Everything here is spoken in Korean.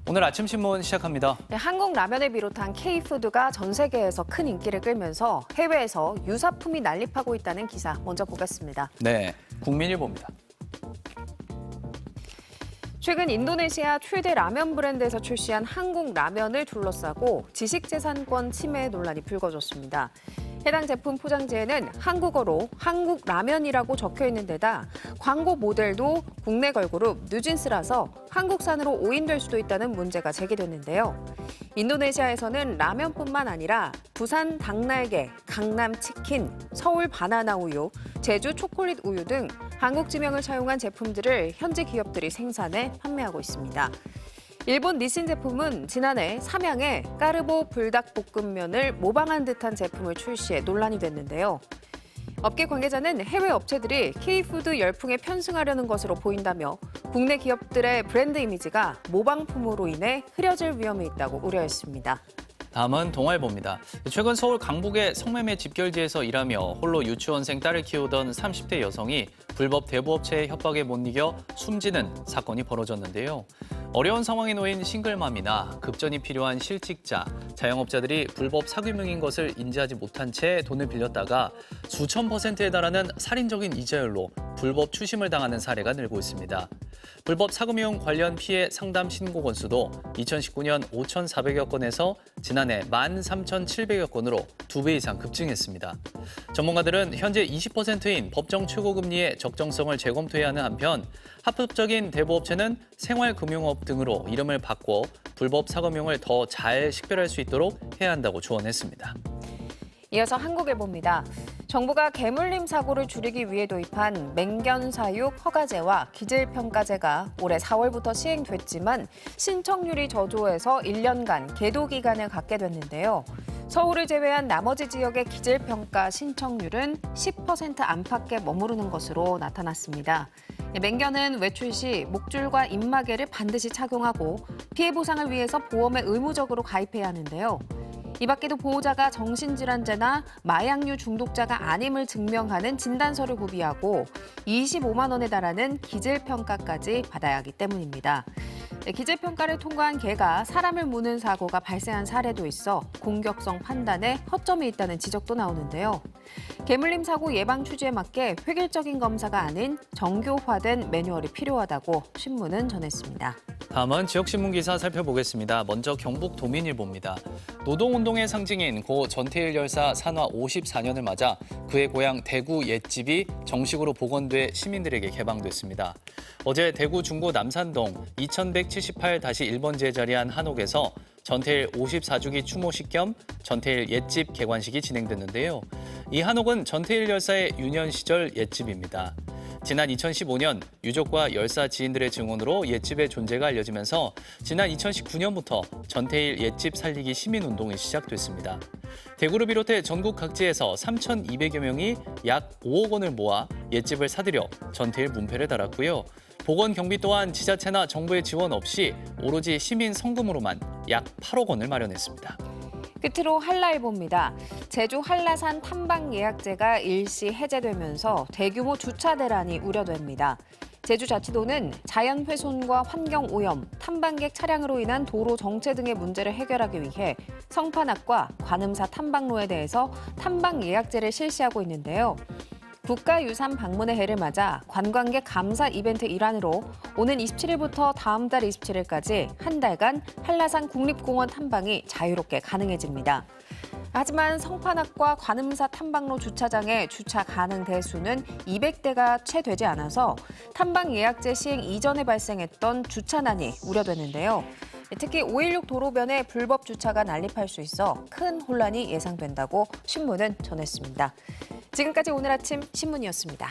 오늘 아침 신문 시작합니다. 네, 한국 라면을 비롯한 K푸드가 전 세계에서 큰 인기를 끌면서 해외에서 유사품이 난립하고 있다는 기사 먼저 보겠습니다. 네, 국민일보입니다. 최근 인도네시아 최대 라면 브랜드에서 출시한 한국 라면을 둘러싸고 지식재산권 침해 논란이 불거졌습니다. 해당 제품 포장지에는 한국어로 한국 라면이라고 적혀 있는 데다 광고 모델도 국내 걸그룹 뉴진스라서 한국산으로 오인될 수도 있다는 문제가 제기됐는데요. 인도네시아에서는 라면뿐만 아니라 부산 닭날개, 강남 치킨, 서울 바나나 우유, 제주 초콜릿 우유 등 한국 지명을 사용한 제품들을 현지 기업들이 생산해 판매하고 있습니다. 일본 니신 제품은 지난해 삼양에 까르보 불닭볶음면을 모방한 듯한 제품을 출시해 논란이 됐는데요. 업계 관계자는 해외 업체들이 K푸드 열풍에 편승하려는 것으로 보인다며 국내 기업들의 브랜드 이미지가 모방품으로 인해 흐려질 위험이 있다고 우려했습니다. 다음은 동아일보입니다. 최근 서울 강북의 성매매 집결지에서 일하며 홀로 유치원생 딸을 키우던 30대 여성이 불법 대부업체의 협박에 못 이겨 숨지는 사건이 벌어졌는데요. 어려운 상황에 놓인 싱글맘이나 급전이 필요한 실직자, 자영업자들이 불법 사기명인 것을 인지하지 못한 채 돈을 빌렸다가 수천 %에 달하는 살인적인 이자율로 불법 추심을 당하는 사례가 늘고 있습니다. 불법 사금융 관련 피해 상담 신고 건수도 2019년 5,400여 건에서 지난해 13,700여 건으로 2배 이상 급증했습니다. 전문가들은 현재 20%인 법정 최고금리의 적정성을 재검토해야 하는 한편 합법적인 대부업체는 생활금융업 등으로 이름을 바꿔 불법 사금융을 더 잘 식별할 수 있도록 해야 한다고 조언했습니다. 이어서 한국일보입니다. 정부가 개물림 사고를 줄이기 위해 도입한 맹견사육 허가제와 기질평가제가 올해 4월부터 시행됐지만 신청률이 저조해서 1년간 계도 기간을 갖게 됐는데요. 서울을 제외한 나머지 지역의 기질평가 신청률은 10% 안팎에 머무르는 것으로 나타났습니다. 맹견은 외출 시 목줄과 입마개를 반드시 착용하고 피해 보상을 위해서 보험에 의무적으로 가입해야 하는데요. 이 밖에도 보호자가 정신질환자나 마약류 중독자가 아님을 증명하는 진단서를 구비하고 25만 원에 달하는 기질평가까지 받아야 하기 때문입니다. 기질평가를 통과한 개가 사람을 무는 사고가 발생한 사례도 있어 공격성 판단에 허점이 있다는 지적도 나오는데요. 개물림 사고 예방 취지에 맞게 획일적인 검사가 아닌 정교화된 매뉴얼이 필요하다고 신문은 전했습니다. 다음은 지역신문 기사 살펴보겠습니다. 먼저 경북 도민일보입니다. 노동운동의 상징인 고 전태일 열사 산화 54년을 맞아 그의 고향 대구 옛집이 정식으로 복원돼 시민들에게 개방됐습니다. 어제 대구 중구 남산동 2178-1번지에 자리한 한옥에서 전태일 54주기 추모식 겸 전태일 옛집 개관식이 진행됐는데요. 이 한옥은 전태일 열사의 유년 시절 옛집입니다. 지난 2015년 유족과 열사 지인들의 증언으로 옛집의 존재가 알려지면서 지난 2019년부터 전태일 옛집 살리기 시민운동이 시작됐습니다. 대구를 비롯해 전국 각지에서 3,200여 명이 약 5억 원을 모아 옛집을 사들여 전태일 문패를 달았고요. 복원 경비 또한 지자체나 정부의 지원 없이 오로지 시민 성금으로만 약 8억 원을 마련했습니다. 끝으로 한라일보입니다. 제주 한라산 탐방 예약제가 일시 해제되면서 대규모 주차 대란이 우려됩니다. 제주자치도는 자연 훼손과 환경 오염, 탐방객 차량으로 인한 도로 정체 등의 문제를 해결하기 위해 성판악과 관음사 탐방로에 대해서 탐방 예약제를 실시하고 있는데요. 국가유산 방문의 해를 맞아 관광객 감사 이벤트 일환으로 오는 27일부터 다음 달 27일까지 한 달간 한라산 국립공원 탐방이 자유롭게 가능해집니다. 하지만 성판악과 관음사 탐방로 주차장의 주차 가능 대수는 200대가 채 되지 않아서 탐방 예약제 시행 이전에 발생했던 주차난이 우려되는데요. 특히 516 도로변에 불법 주차가 난립할 수 있어 큰 혼란이 예상된다고 신문은 전했습니다. 지금까지 오늘 아침 신문이었습니다.